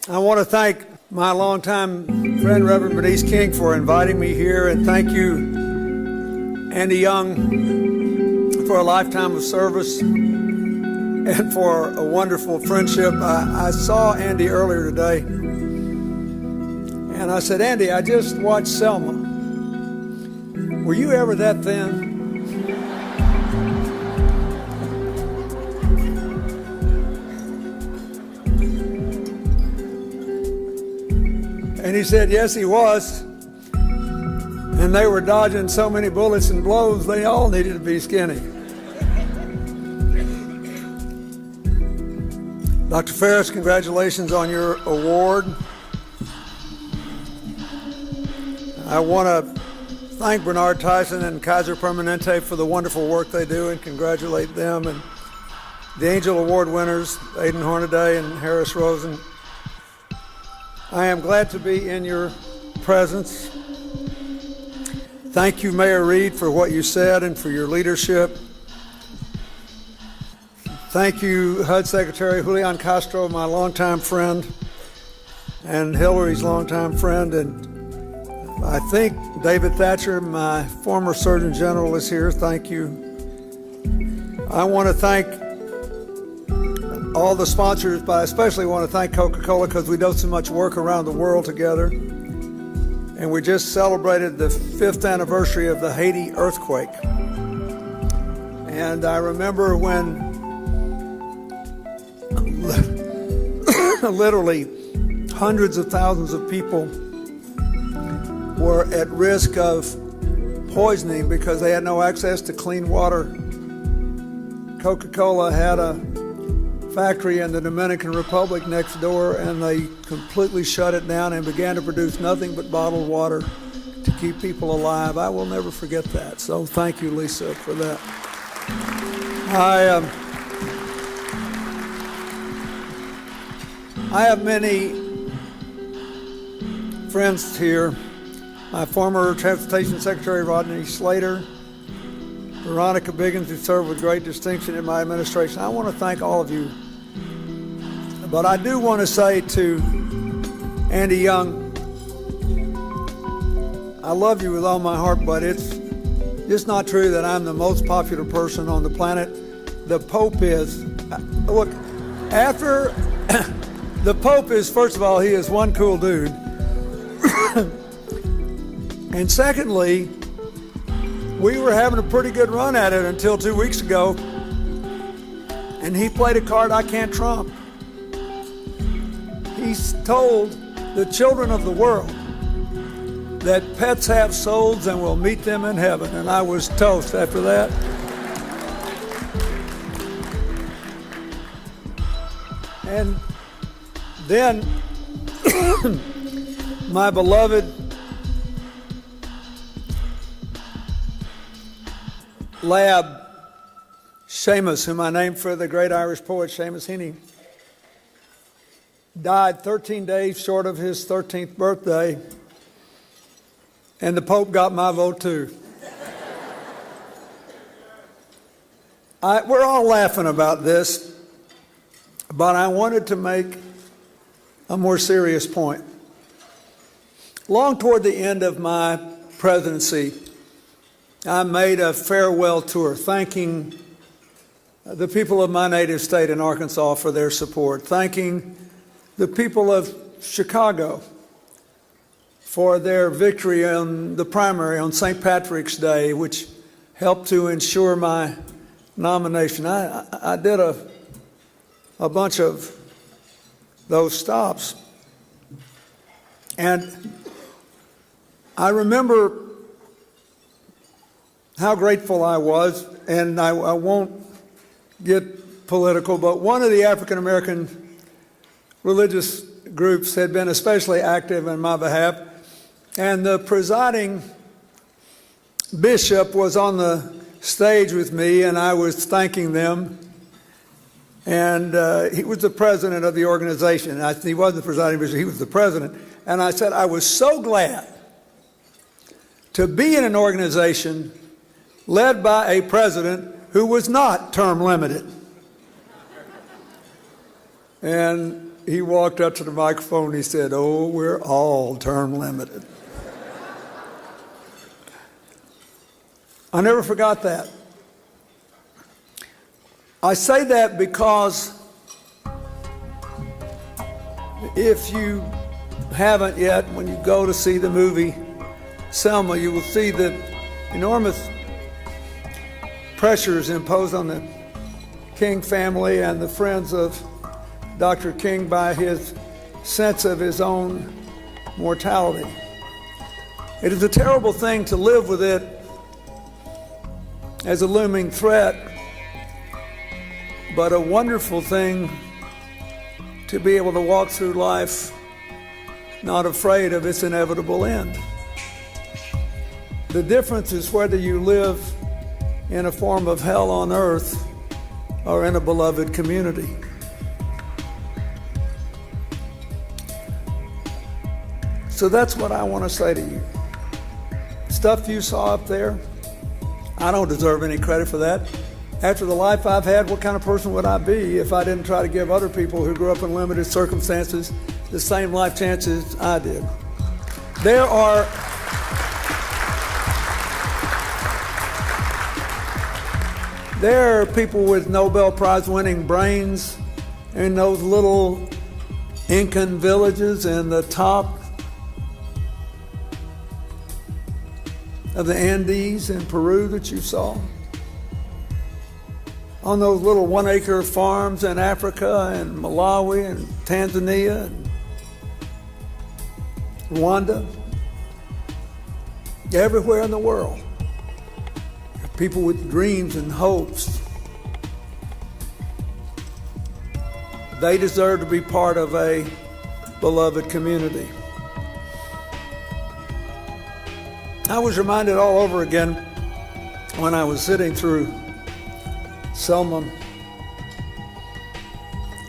I want to thank my longtime friend, Reverend Bernice King, for inviting me here, and thank you, Andy Young, for a lifetime of service and for a wonderful friendship. I saw Andy earlier today, and I said, Andy, I just watched Selma. Were you ever that thin? And he said, yes, he was. And they were dodging so many bullets and blows, they all needed to be skinny. Dr. Ferris, congratulations on your award. I want to thank Bernard Tyson and Kaiser Permanente for the wonderful work they do and congratulate them. And the Angel Award winners, Aidan Hornaday and Harris Rosen. I am glad to be in your presence. Thank you, Mayor Reed, for what you said and for your leadership. Thank you, HUD Secretary Julian Castro, my longtime friend, and Hillary's longtime friend, and I think David Thatcher, my former Surgeon General, is here. Thank you. I want to thank all the sponsors, but I especially want to thank Coca-Cola because we do so much work around the world together. And we just celebrated the 5th anniversary of the Haiti earthquake. And I remember when literally hundreds of thousands of people were at risk of poisoning because they had no access to clean water. Coca-Cola had a factory in the Dominican Republic next door, and they completely shut it down and began to produce nothing but bottled water to keep people alive. I will never forget that. So thank you, Lisa, for that. I have many friends here. My former Transportation Secretary, Rodney Slater, Veronica Biggins, who served with great distinction in my administration. I want to thank all of you. But I do want to say to Andy Young, I love you with all my heart, but it's just not true that I'm the most popular person on the planet. The Pope is. Look, after the Pope is, first of all, he is one cool dude. And secondly, we were having a pretty good run at it until 2 weeks ago, and he played a card I can't trump. He's told the children of the world that pets have souls and will meet them in heaven, and I was toast after that. And then my beloved lab, Seamus, whom I named for the great Irish poet Seamus Heaney, died 13 days short of his 13th birthday, and the Pope got my vote too. We're all laughing about this, but I wanted to make a more serious point. Long toward the end of my presidency, I made a farewell tour thanking the people of my native state in Arkansas for their support, thanking the people of Chicago for their victory on the primary on St. Patrick's Day, which helped to ensure my nomination. I did a bunch of those stops. And I remember how grateful I was, and I won't get political, but one of the African American religious groups had been especially active on my behalf, and the presiding bishop was on the stage with me, and I was thanking them, and he was the president of the organization. He wasn't the presiding bishop, he was the president, and I said I was so glad to be in an organization led by a president who was not term limited. And he walked up to the microphone and he said, "Oh, we're all term limited." I never forgot that. I say that because if you haven't yet, when you go to see the movie Selma, you will see the enormous pressures imposed on the King family and the friends of Dr. King by his sense of his own mortality. It is a terrible thing to live with it as a looming threat, but a wonderful thing to be able to walk through life not afraid of its inevitable end. The difference is whether you live in a form of hell on earth or in a beloved community. So that's what I want to say to you. Stuff you saw up there, I don't deserve any credit for that. After the life I've had, what kind of person would I be if I didn't try to give other people who grew up in limited circumstances the same life chances I did? There are people with Nobel Prize winning brains in those little Incan villages in the top of the Andes in Peru that you saw, on those little 1 acre farms in Africa and Malawi and Tanzania and Rwanda, everywhere in the world. People with dreams and hopes. They deserve to be part of a beloved community. I was reminded all over again when I was sitting through Selma.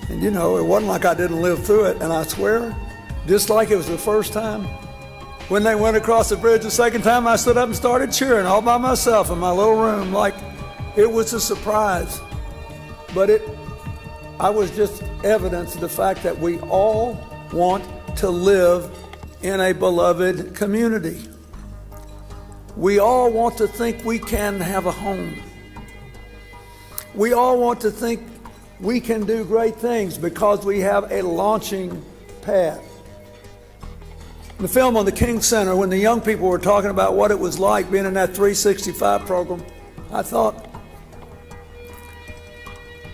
And you know, it wasn't like I didn't live through it, and I swear, just like it was the first time, when they went across the bridge the second time, I stood up and started cheering all by myself in my little room like it was a surprise. But I was just evidence of the fact that we all want to live in a beloved community. We all want to think we can have a home. We all want to think we can do great things because we have a launching pad. In the film on the King Center, when the young people were talking about what it was like being in that 365 program, I thought,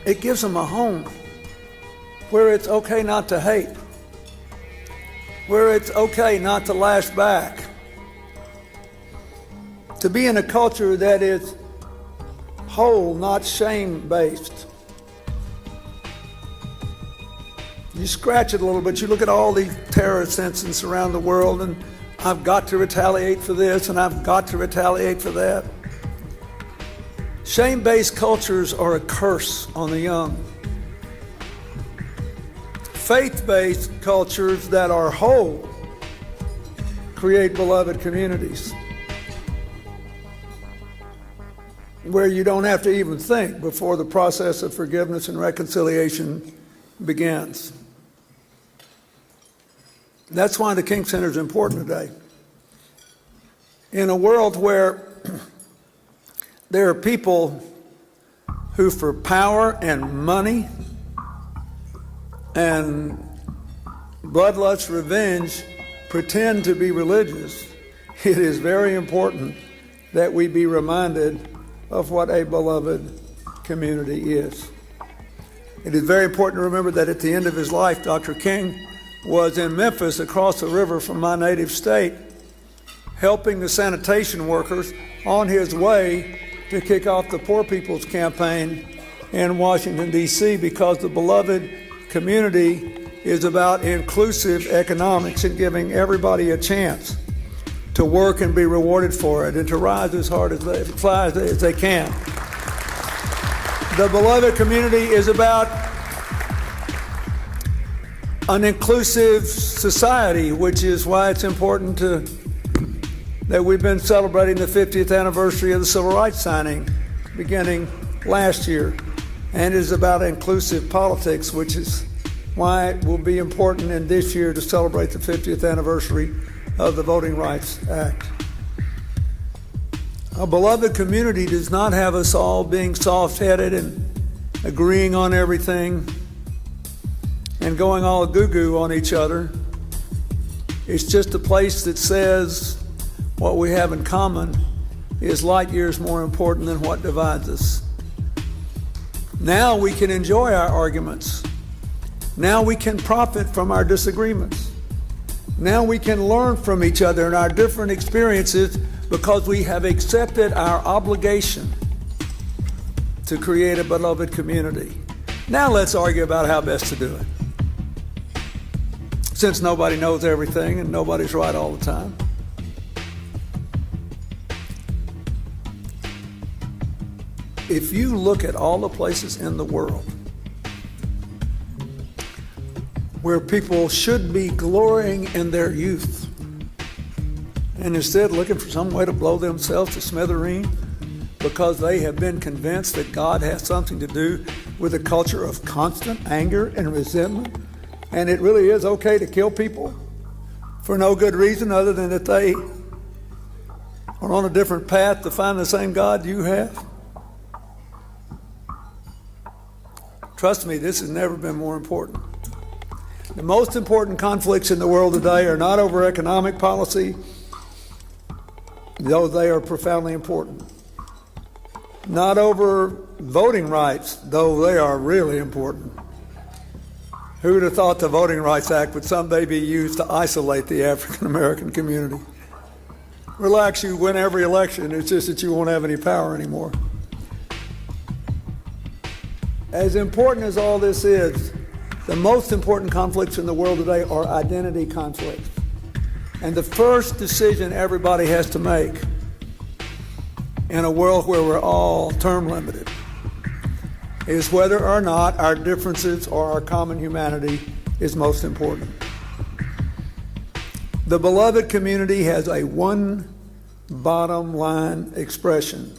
it gives them a home where it's okay not to hate, where it's okay not to lash back, to be in a culture that is whole, not shame-based. You scratch it a little bit, you look at all these terrorist incidents around the world, and I've got to retaliate for this, and I've got to retaliate for that. Shame-based cultures are a curse on the young. Faith-based cultures that are whole create beloved communities where you don't have to even think before the process of forgiveness and reconciliation begins. That's why the King Center is important today. In a world where there are people who, for power and money and bloodlust revenge, pretend to be religious, it is very important that we be reminded of what a beloved community is. It is very important to remember that at the end of his life, Dr. King was in Memphis, across the river from my native state, helping the sanitation workers on his way to kick off the Poor People's Campaign in Washington, D.C., because the beloved community is about inclusive economics and giving everybody a chance to work and be rewarded for it and to rise as hard as they can. The beloved community is about an inclusive society, which is why it's important that we've been celebrating the 50th anniversary of the Civil Rights signing beginning last year. And it is about inclusive politics, which is why it will be important in this year to celebrate the 50th anniversary of the Voting Rights Act. Our beloved community does not have us all being soft-headed and agreeing on everything and going all goo-goo on each other. It's just a place that says what we have in common is light years more important than what divides us. Now we can enjoy our arguments. Now we can profit from our disagreements. Now we can learn from each other and our different experiences because we have accepted our obligation to create a beloved community. Now let's argue about how best to do it. Since nobody knows everything and nobody's right all the time. If you look at all the places in the world where people should be glorying in their youth and instead looking for some way to blow themselves to smithereens because they have been convinced that God has something to do with a culture of constant anger and resentment, and it really is okay to kill people for no good reason other than that they are on a different path to find the same God you have. Trust me, this has never been more important. The most important conflicts in the world today are not over economic policy, though they are profoundly important. Not over voting rights, though they are really important. Who would have thought the Voting Rights Act would someday be used to isolate the African American community? Relax, you win every election, it's just that you won't have any power anymore. As important as all this is, the most important conflicts in the world today are identity conflicts. And the first decision everybody has to make in a world where we're all term limited is whether or not our differences or our common humanity is most important. The beloved community has a one bottom line expression.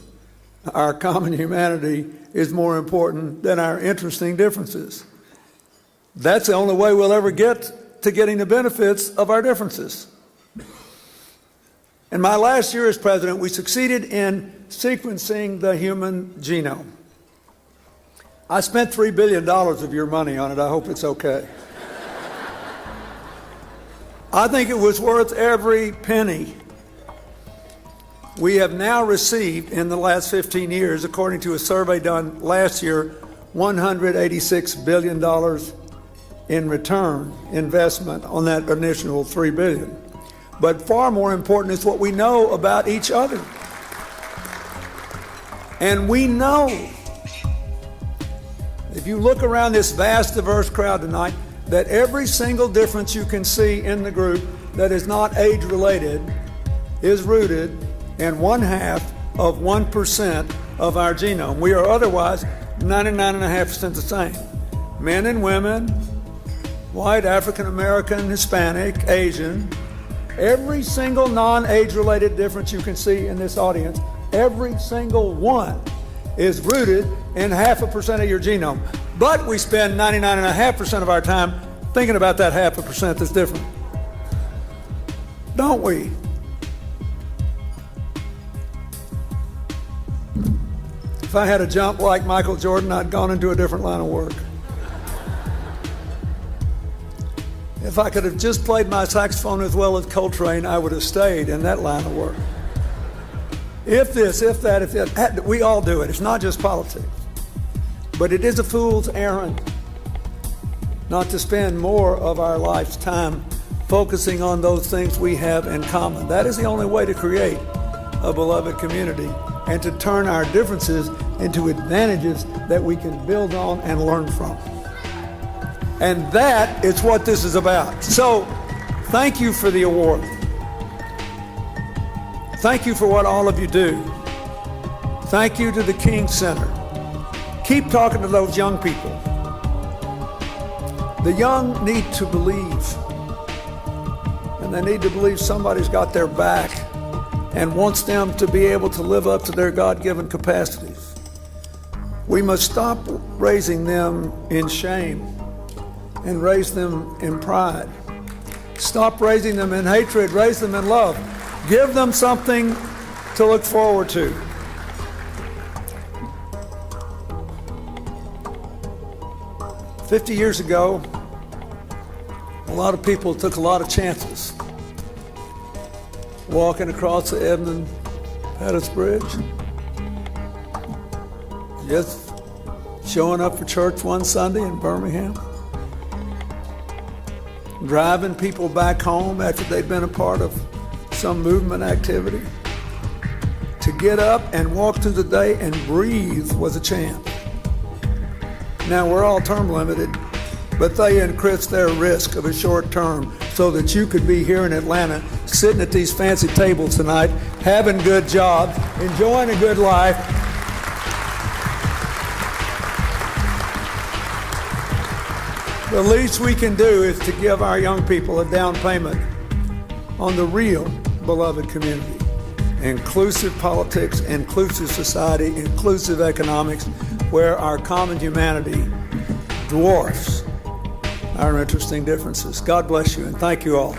Our common humanity is more important than our interesting differences. That's the only way we'll ever get to getting the benefits of our differences. In my last year as president, we succeeded in sequencing the human genome. I spent $3 billion of your money on it. I hope it's okay. I think it was worth every penny. We have now received, in the last 15 years, according to a survey done last year, $186 billion in return investment on that initial $3 billion. But far more important is what we know about each other. And we know, if you look around this vast, diverse crowd tonight, that every single difference you can see in the group that is not age-related is rooted in 0.5% of our genome. We are otherwise 99.5% the same. Men and women, white, African American, Hispanic, Asian, every single non-age-related difference you can see in this audience, every single one is rooted in 0.5% of your genome. But we spend 99.5% of our time thinking about that 0.5% that's different. Don't we? If I had a jump like Michael Jordan, I'd gone into a different line of work. If I could have just played my saxophone as well as Coltrane, I would have stayed in that line of work. If this, if that, if that, we all do it. It's not just politics. But it is a fool's errand not to spend more of our life's time focusing on those things we have in common. That is the only way to create a beloved community and to turn our differences into advantages that we can build on and learn from. And that is what this is about. So, thank you for the award. Thank you for what all of you do. Thank you to the King Center. Keep talking to those young people. The young need to believe. And they need to believe somebody's got their back and wants them to be able to live up to their God-given capacities. We must stop raising them in shame and raise them in pride. Stop raising them in hatred, raise them in love. Give them something to look forward to. "50 years ago, a lot of people took a lot of chances. Walking across the Edmund Pettus Bridge, just showing up for church one Sunday in Birmingham, driving people back home after they'd been a part of some movement activity. To get up and walk through the day and breathe was a chance. Now, we're all term limited, but they increased their risk of a short term so that you could be here in Atlanta, sitting at these fancy tables tonight, having good jobs, enjoying a good life. The least we can do is to give our young people a down payment on the real beloved community. Inclusive politics, inclusive society, inclusive economics, where our common humanity dwarfs our interesting differences. God bless you, and thank you all.